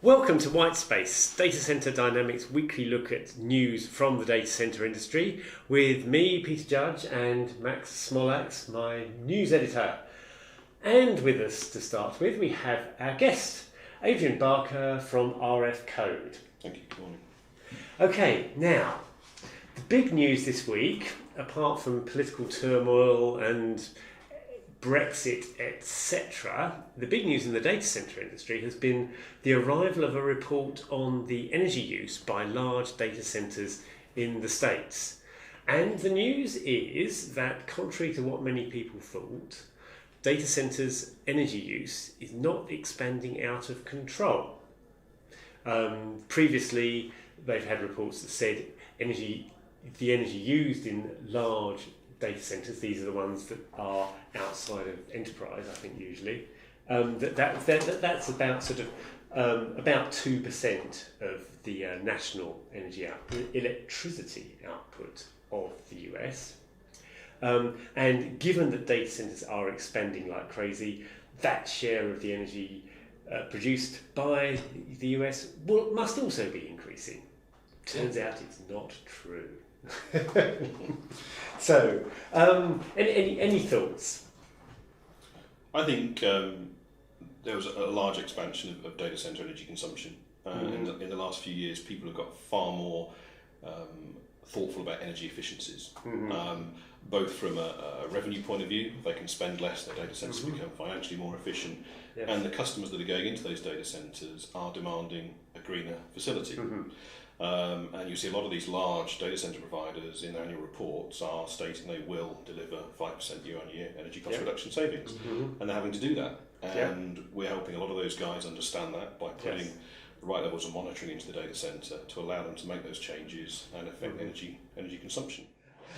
Welcome to Whitespace, Data Center Dynamics weekly look at news from the data center industry with me, Peter Judge, and Max Smolax, my news editor. And with us to start with, we have our guest, Adrian Barker from RF Code. Thank you. Good morning. Okay, now, the big news this week, apart from political turmoil and Brexit, etc., the big news in the data center industry has been the arrival of a report on the energy use by large data centers in the States. And the news is that, contrary to what many people thought, data centers' energy use is not expanding out of control. Previously, they've had reports that said the energy used in large data centers, these are the ones that are outside of enterprise, I think usually, that's about about 2% of the national energy electricity output of the US. And given that data centers are expanding like crazy, that share of the energy produced by the US must also be increasing. Turns out it's not true. So, any thoughts? I think there was a large expansion of data center energy consumption. In the last few years, people have got far more thoughtful about energy efficiencies, both from a revenue point of view. They can spend less, their data centers become financially more efficient, and the customers that are going into those data centers are demanding a greener facility. And you see a lot of these large data center providers in their annual reports are stating they will deliver 5% year-on-year energy cost reduction savings, and they're having to do that. And we're helping a lot of those guys understand that by putting the right levels of monitoring into the data center to allow them to make those changes and affect energy consumption.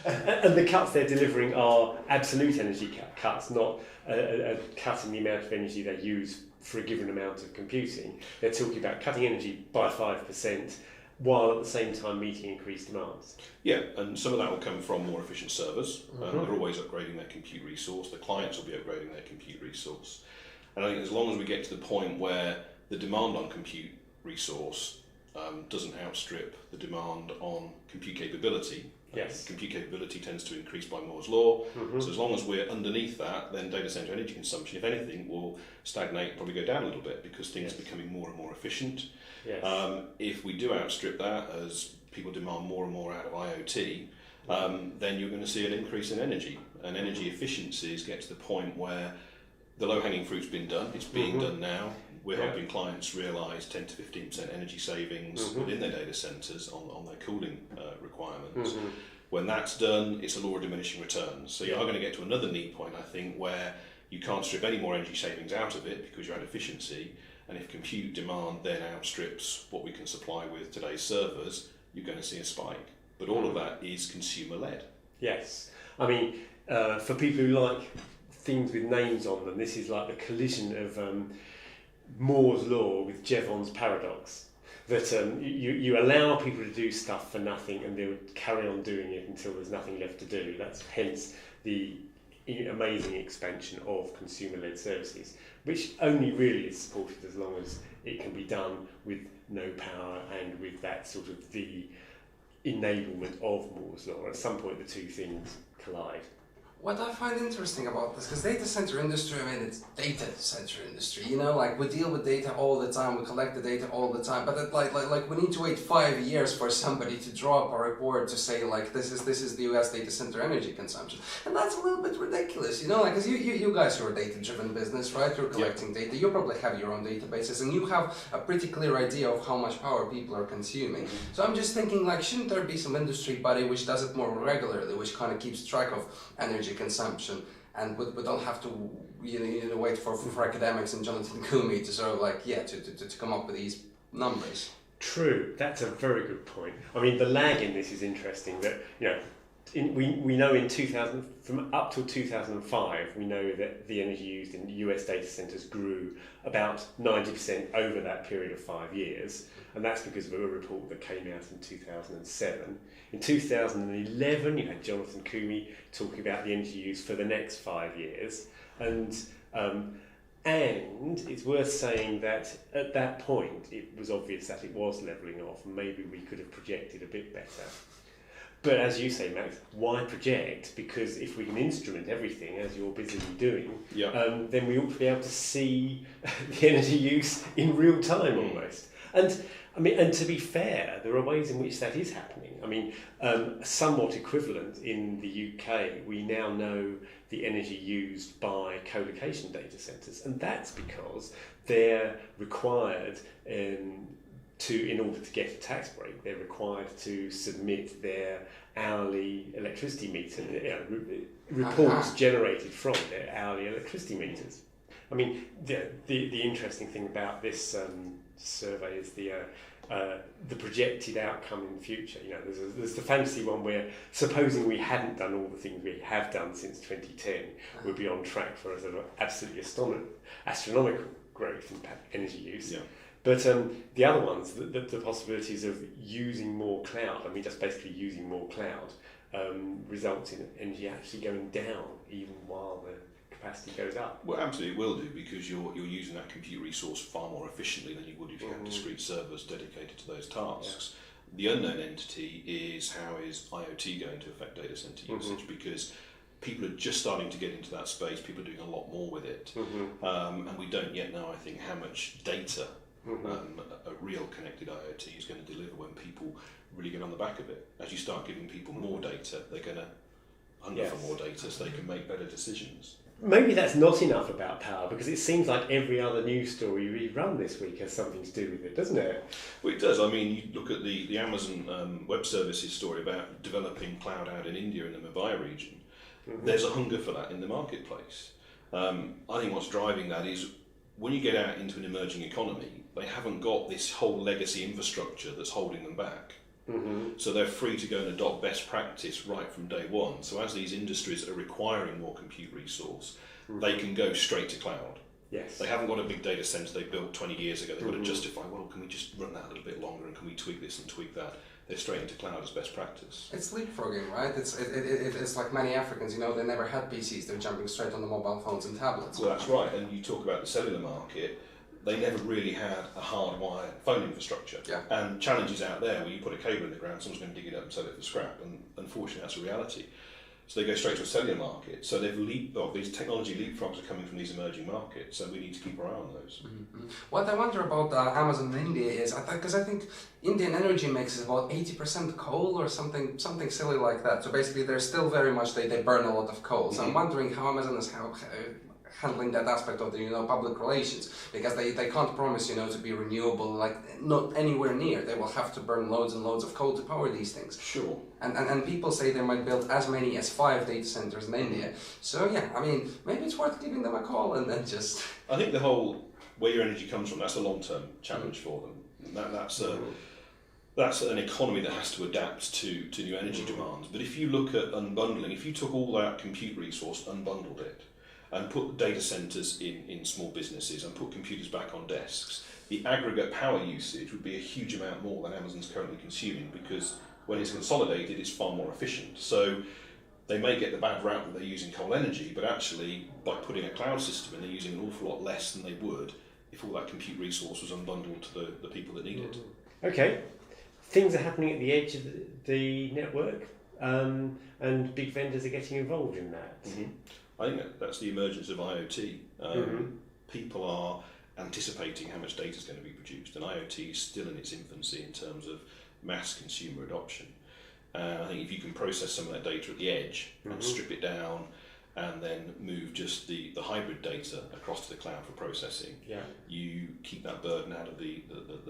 And the cuts they're delivering are absolute energy cuts, not a cut in the amount of energy they use for a given amount of computing. They're talking about cutting energy by 5%, while at the same time meeting increased demands. Yeah, and some of that will come from more efficient servers. They're always upgrading their compute resource. The clients will be upgrading their compute resource. And I think as long as we get to the point where the demand on compute resource doesn't outstrip the demand on compute capability, compute capability tends to increase by Moore's law. So as long as we're underneath that, then data center energy consumption, if anything, will stagnate, probably go down a little bit because things are becoming more and more efficient. If we do outstrip that, as people demand more and more out of IoT, then you're going to see an increase in energy. And energy efficiencies get to the point where the low-hanging fruit's been done. It's being done now. We're helping clients realise 10 to 15% energy savings within their data centres on their cooling requirements. When that's done, it's a law of diminishing returns. So you are going to get to another neat point, I think, where you can't strip any more energy savings out of it because you're at efficiency. And if compute demand then outstrips what we can supply with today's servers, you're going to see a spike. But all of that is consumer-led. Yes. I mean, for people who like things with names on them, this is like the collision of Moore's law with Jevons paradox. That you allow people to do stuff for nothing and they'll carry on doing it until there's nothing left to do. That's hence the amazing expansion of consumer-led services, which only really is supported as long as it can be done with no power and with that sort of the enablement of Moore's law. At some point the two things collide. What I find interesting about this, because data center industry, I mean, it's data center industry, you know, like we deal with data all the time, we collect the data all the time, but it, like we need to wait 5 years for somebody to draw up a report to say like this is the US data center energy consumption, and that's a little bit ridiculous, you know, like because you guys are a data-driven business, right? You're collecting data, you probably have your own databases, and you have a pretty clear idea of how much power people are consuming. So I'm just thinking like, shouldn't there be some industry body which does it more regularly, which kind of keeps track of energy consumption, and we don't have to wait for academics and Jonathan Coomey to sort of like to come up with these numbers. True, that's a very good point. I mean, the lag in this is interesting. That we know in 2000 from up till 2005, we know that the energy used in US data centers grew about 90% over that period of 5 years, and that's because of a report that came out in 2007. In 2011, you had Jonathan Coomey talking about the energy use for the next 5 years, and And it's worth saying that at that point it was obvious that it was levelling off and maybe we could have projected a bit better. But as you say, Max, why project? Because if we can instrument everything, as you're busily doing, then we ought to be able to see the energy use in real time almost. And I mean, and to be fair, there are ways in which that is happening. I mean, somewhat equivalent in the UK, we now know the energy used by co-location data centres, and that's because they're required in order to get a tax break, they're required to submit their hourly electricity meter, reports generated from their hourly electricity meters. I mean, the interesting thing about this survey is the projected outcome in the future. You know, there's the fantasy one where, supposing we hadn't done all the things we have done since 2010, we'd be on track for a sort of absolutely astronomical growth in energy use. Yeah. But the other ones, the possibilities of using more cloud, I mean, just basically using more cloud, results in energy actually going down even while the capacity goes up. Well, absolutely it will do, because you're using that compute resource far more efficiently than you would if you had discrete servers dedicated to those tasks. Yeah. The unknown entity is how is IoT going to affect data center usage, because people are just starting to get into that space, people are doing a lot more with it, and we don't yet know, I think, how much data a real connected IoT is going to deliver when people really get on the back of it. As you start giving people more data, they're going to hunger for more data so they can make better decisions. Maybe that's not enough about power, because it seems like every other news story we run this week has something to do with it, doesn't it? Well, it does. I mean, you look at the Amazon Web Services story about developing cloud out in India in the Mumbai region. There's a hunger for that in the marketplace. I think what's driving that is when you get out into an emerging economy, they haven't got this whole legacy infrastructure that's holding them back. So they're free to go and adopt best practice right from day one. So as these industries are requiring more compute resource, they can go straight to cloud. Yes. They haven't got a big data center they built 20 years ago. They've got to justify, well, can we just run that a little bit longer, and can we tweak this and tweak that? They're straight into cloud as best practice. It's leapfrogging, right? It's like many Africans, you know, they never had PCs. They're jumping straight on the mobile phones and tablets. Well, that's right. And you talk about the cellular market. They never really had a hardwired phone infrastructure. Yeah. And challenges out there where you put a cable in the ground, someone's going to dig it up and sell it for scrap. And unfortunately, that's a reality. So they go straight to a cellular market. So these technology leapfrogs are coming from these emerging markets. So we need to keep our eye on those. What I wonder about Amazon in India is, because I think Indian energy mix is about 80% coal or something silly like that. So basically, they're still very much, they burn a lot of coal. So I'm wondering how Amazon is handling that aspect of the public relations, because they can't promise to be renewable, like not anywhere near. They will have to burn loads and loads of coal to power these things. Sure. And people say they might build as many as 5 data centers in India. So yeah, I mean, maybe it's worth giving them a call and then just. I think the whole where your energy comes from, that's a long-term challenge for them. That's an economy that has to adapt to new energy demands. But if you look at unbundling, if you took all that compute resource, unbundled it, and put data centers in small businesses and put computers back on desks, the aggregate power usage would be a huge amount more than Amazon's currently consuming, because when it's consolidated, it's far more efficient. So they may get the bad route that they're using coal energy, but actually by putting a cloud system in, they're using an awful lot less than they would if all that compute resource was unbundled to the people that need it. Okay, things are happening at the edge of the network, and big vendors are getting involved in that. I think that's the emergence of IoT. People are anticipating how much data is going to be produced, and IoT is still in its infancy in terms of mass consumer adoption. I think if you can process some of that data at the edge and strip it down and then move just the hybrid data across to the cloud for processing, you keep that burden out of the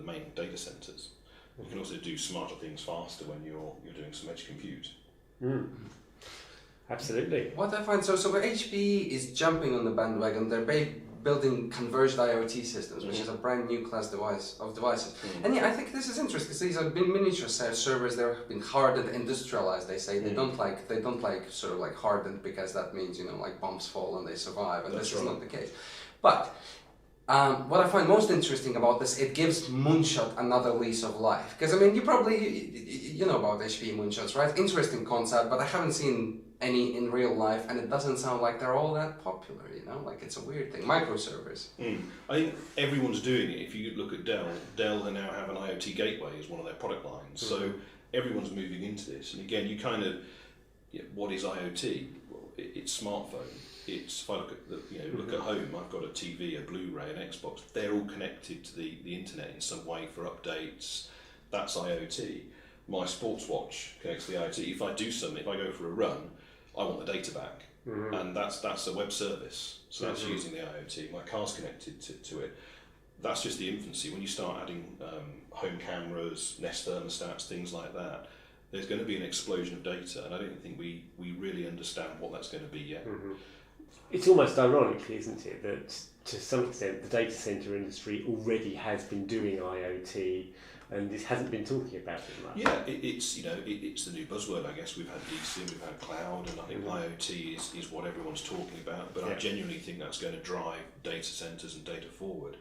main data centers. You can also do smarter things faster when you're doing some edge compute. Absolutely. What I find so HPE is jumping on the bandwagon. They're building converged IoT systems, which is a brand new class of devices. And yeah, I think this is interesting because these have been miniature servers. They've been hardened, industrialized. They say they don't like sort of like hardened because that means like bombs fall and they survive, and this is not the case. But what I find most interesting about this, it gives Moonshot another lease of life. Because I mean, you know about HPE Moonshots, right? Interesting concept, but I haven't seen any in real life, and it doesn't sound like they're all that popular, like it's a weird thing. Microservice. I think everyone's doing it. If you look at Dell they now have an IoT gateway as one of their product lines, so everyone's moving into this. And again, you kind of, what is IoT? Well, it's smartphone. It's, if I look at look at home, I've got a TV, a Blu-ray, an Xbox. They're all connected to the internet in some way for updates. That's IoT. My sports watch connects to the IoT. If I do something, if I go for a run, I want the data back, and that's a web service. So that's using the IoT. My car's connected to it. That's just the infancy. When you start adding home cameras, Nest thermostats, things like that, there's going to be an explosion of data, and I don't think we really understand what that's going to be yet. It's almost ironic, isn't it, that to some extent the data center industry already has been doing IoT and this hasn't been talking about it much. Yeah, it's it's the new buzzword, I guess. We've had DC, we've had cloud, and I think IoT is what everyone's talking about, but I genuinely think that's going to drive data centers and data forward.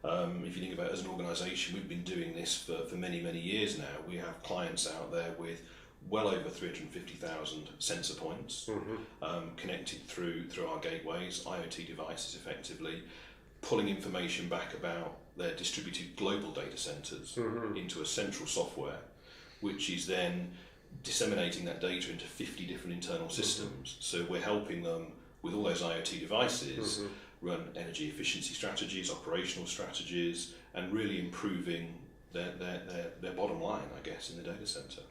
If you think about it as an organisation, we've been doing this for many, many years now. We have clients out there with well over 350,000 sensor points connected through our gateways, IoT devices effectively, pulling information back about their distributed global data centers into a central software, which is then disseminating that data into 50 different internal systems. So we're helping them with all those IoT devices run energy efficiency strategies, operational strategies, and really improving their bottom line, I guess, in the data center.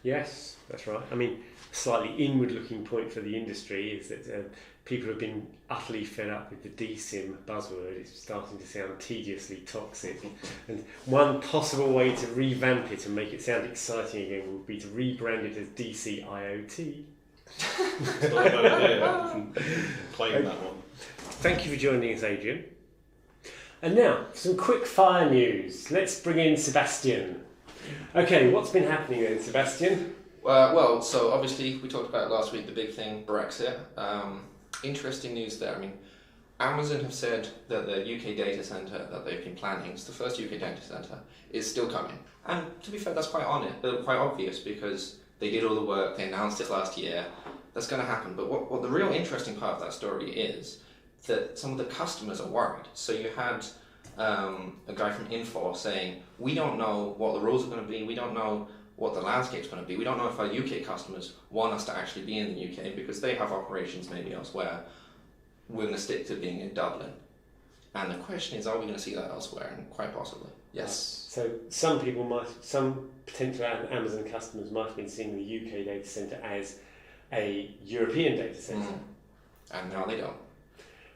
Yes, that's right. I mean, slightly inward-looking point for the industry is that people have been utterly fed up with the DSIM buzzword. It's starting to sound tediously toxic. And one possible way to revamp it and make it sound exciting again would be to rebrand it as DC IoT. It's not a bad idea. Claim that one. Thank you for joining us, Adrian. And now, some quick fire news. Let's bring in Sebastian. Okay, what's been happening then, Sebastian? Well, so obviously we talked about last week the big thing, Brexit. Interesting news there. I mean, Amazon have said that the UK data centre that they've been planning, it's the first UK data centre, is still coming. And to be fair, that's quite obvious because they did all the work, they announced it last year, that's going to happen. But what the real interesting part of that story is that some of the customers are worried. So you had a guy from Infor saying, we don't know what the rules are going to be, we don't know what the landscape's going to be, we don't know if our UK customers want us to actually be in the UK because they have operations maybe elsewhere. We're going to stick to being in Dublin. And the question is, are we going to see that elsewhere? And quite possibly, yes. So some potential Amazon customers might have been seeing the UK data centre as a European data centre. And now they don't.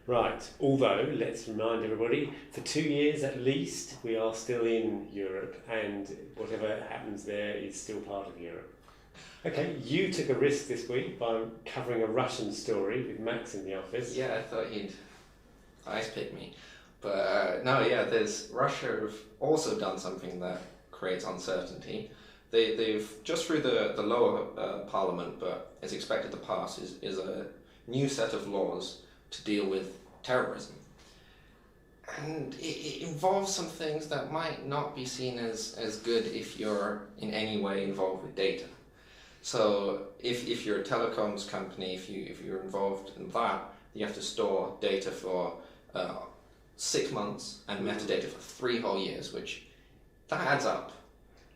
Right, although, let's remind everybody, for 2 years at least, we are still in Europe, and whatever happens there is still part of Europe. Okay, you took a risk this week by covering a Russian story with Max in the office. Yeah, I thought he'd ice pick me. But Russia have also done something that creates uncertainty. They've just through the lower parliament, but is expected to pass, is a new set of laws to deal with terrorism. And it involves some things that might not be seen as good if you're in any way involved with data. So if you're a telecoms company, if you're involved in that, you have to store data for 6 months and metadata for 3 whole years, which that adds up.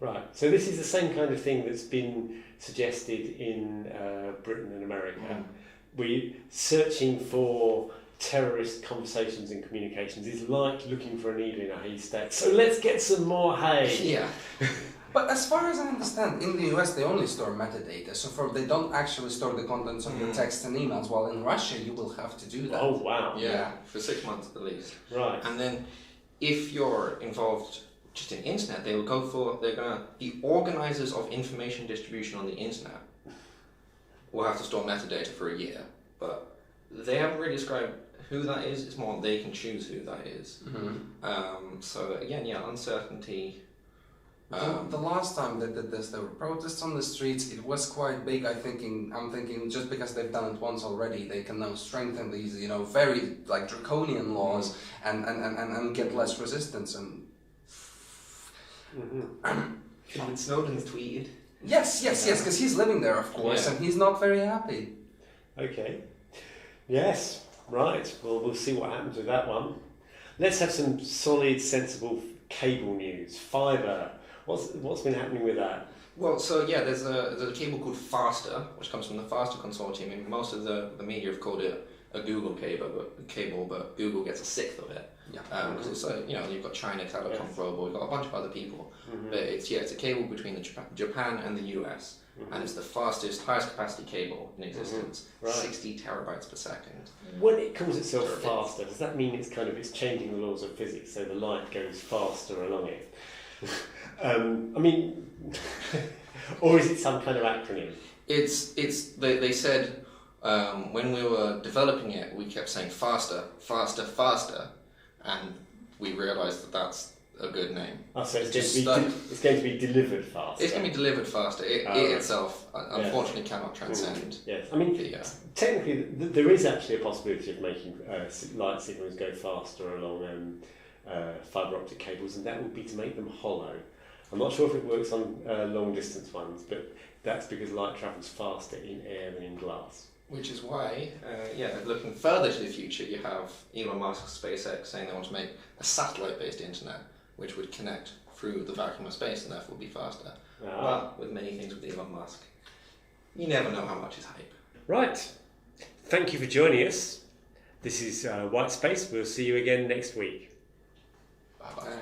Right, so this is the same kind of thing that's been suggested in Britain and America. We're searching for terrorist conversations and communications is like looking for a needle in a haystack. So let's get some more hay. Yeah. But as far as I understand, in the US they only store metadata, so they don't actually store the contents of your texts and emails, while in Russia you will have to do that. Oh wow. Yeah, for 6 months at least. Right. And then if you're involved just in internet, they're gonna the organizers of information distribution on the internet will have to store metadata for a year. But they haven't really described who that is, it's more they can choose who that is. So again, uncertainty. The last time they did this, there were protests on the streets. It was quite big. I'm thinking just because they've done it once already, they can now strengthen these, very draconian laws and get less resistance. And Snowden's tweeted. Yes, because he's living there, of course, and he's not very happy. Okay. Yes. Right. Well, we'll see what happens with that one. Let's have some solid, sensible cable news. Fibre. What's been happening with that? Well, so yeah, there's a cable called Faster, which comes from the Faster consortium. I mean, most of the media have called it a Google cable, but Google gets a sixth of it. Yeah. Because it's you've got China Telecom Global, you've got a bunch of other people, but it's a cable between Japan and the US, and it's the fastest, highest capacity cable in existence, 60 terabytes per second. When it calls itself faster, does that mean it's changing the laws of physics, so the light goes faster along it? I mean, or is it some kind of acronym? They said when we were developing it, we kept saying faster, faster, faster, and we realised that that's a good name. Oh, so it's going to be delivered faster. It's going to be delivered faster. It itself, unfortunately, cannot transcend. Yes, I mean, technically, there is actually a possibility of making light signals go faster along fibre optic cables, and that would be to make them hollow. I'm not sure if it works on long distance ones, but that's because light travels faster in air than in glass. Which is why, looking further to the future, you have Elon Musk's SpaceX saying they want to make a satellite-based internet, which would connect through the vacuum of space and therefore be faster. Well, with many things with Elon Musk, you never know how much is hype. Right. Thank you for joining us. This is White Space. We'll see you again next week. Bye-bye.